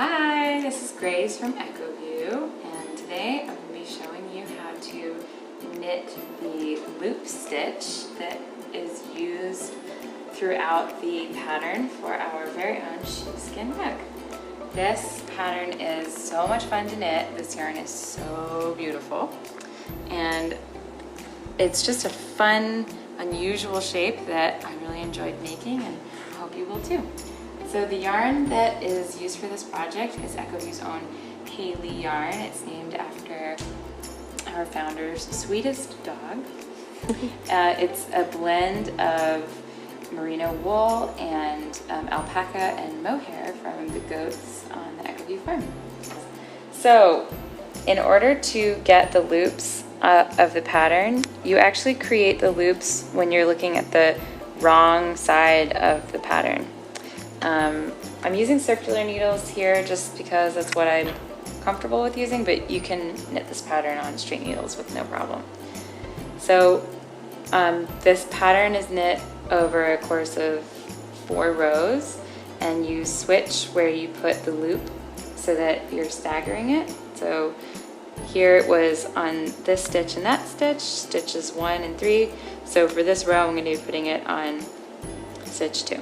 Hi, this is Grace from EchoView, and today I'm going to be showing you how to knit the loop stitch that is used throughout the pattern for our very own sheepskin rug. This pattern is so much fun to knit. This yarn is so beautiful, and it's just a fun, unusual shape that I really enjoyed making, and I hope you will too. So the yarn that is used for this project is EchoView's own Haley yarn. It's named after our founder's sweetest dog. It's a blend of merino wool and alpaca and mohair from the goats on the EchoView farm. So in order to get the loops of the pattern, you actually create the loops when you're looking at the wrong side of the pattern. I'm using circular needles here just because that's what I'm comfortable with using, but you can knit this pattern on straight needles with no problem. So this pattern is knit over a course of 4 rows, and you switch where you put the loop so that you're staggering it. So here it was on this stitch and that stitch, stitches 1 and 3. So for this row I'm going to be putting it on stitch 2.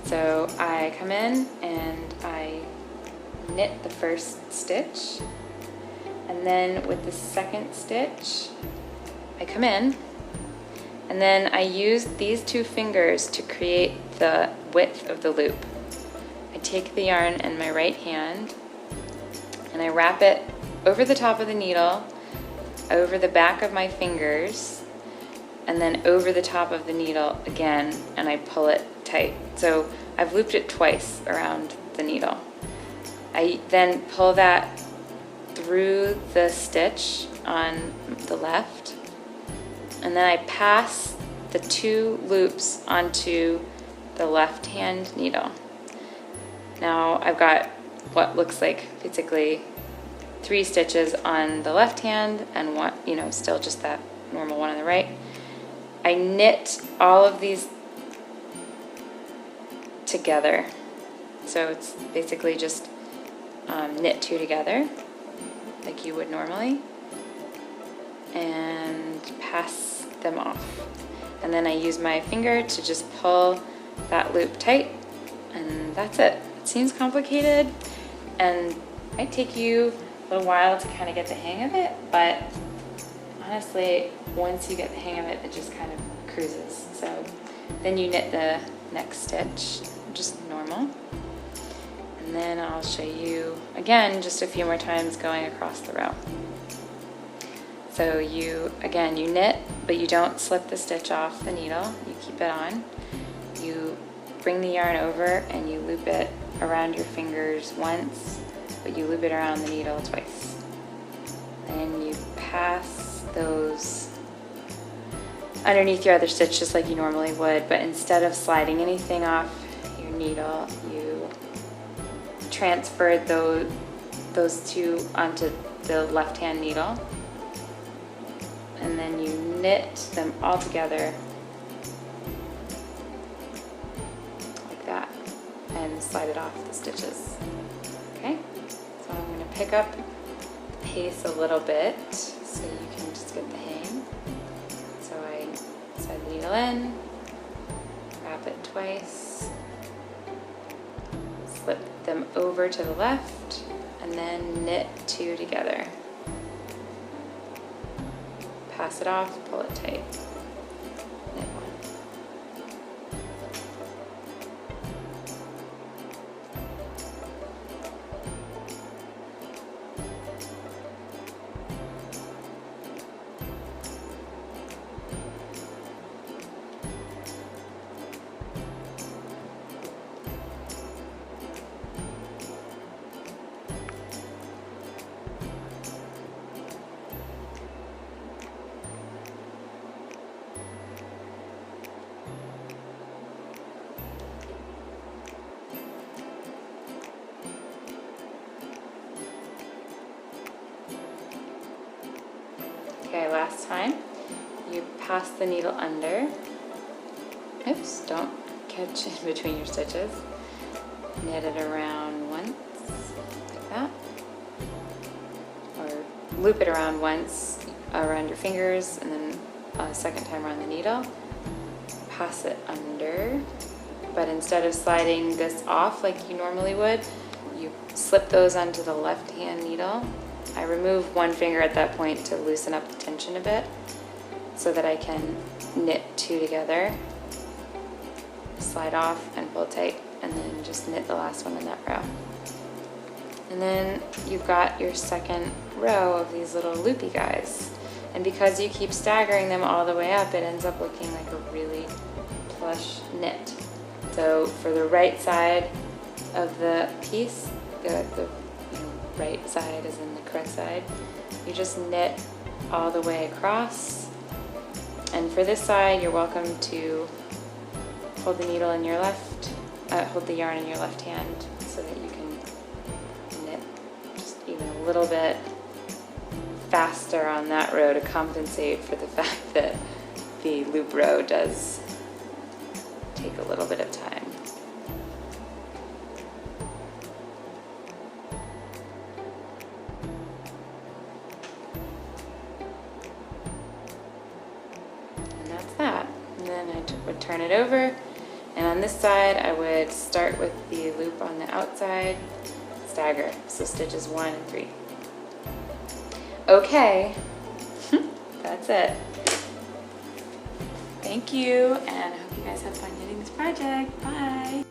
So I come in and I knit the first stitch, and then with the second stitch I come in, and then I use these 2 fingers to create the width of the loop. I take the yarn in my right hand and I wrap it over the top of the needle, over the back of my fingers, and then over the top of the needle again, and I pull it tight. So I've looped it twice around the needle. I then pull that through the stitch on the left, and then I pass the 2 loops onto the left hand needle. Now I've got what looks like basically 3 stitches on the left hand and one, still just that normal one on the right. I knit all of these together. So it's basically just knit 2 together like you would normally and pass them off. And then I use my finger to just pull that loop tight, and that's it. It seems complicated and might take you a little while to kind of get the hang of it, but honestly, once you get the hang of it, it just kind of cruises. So then you knit the next stitch, just normal. And then I'll show you again just a few more times going across the row. So you knit, but you don't slip the stitch off the needle. You keep it on. You bring the yarn over and you loop it around your fingers once, but you loop it around the needle twice. Then you pass those underneath your other stitch just like you normally would, but instead of sliding anything off your needle, you transfer those 2 onto the left hand needle, and then you knit them all together like that and slide it off the stitches. Okay, so I'm going to pick up the pace a little bit so you can just get the hang. So I slide the needle in, wrap it twice, slip them over to the left, and then knit 2 together. Pass it off, pull it tight, knit 1. Okay, last time, you pass the needle under. Oops, don't catch in between your stitches. Knit it around once, loop it around once around your fingers and then a second time around the needle. Pass it under, but instead of sliding this off like you normally would, you slip those onto the left hand needle. I remove one finger at that point to loosen up the tension a bit so that I can knit two together. Slide off and pull tight, and then just knit the last one in that row. And then you've got your second row of these little loopy guys. And because you keep staggering them all the way up, it ends up looking like a really plush knit. So for the right side of the piece, the right side is in the correct side, you just knit all the way across. And for this side, you're welcome to hold the needle in your hold the yarn in your left hand so that you can knit just even a little bit faster on that row to compensate for the fact that the loop row does take a little bit of time. And that's that. And then I would turn it over, and on this side I would start with the loop on the outside, stagger, so stitches 1 and 3. Okay, that's it. Thank you, and I hope you guys have fun knitting this project. Bye!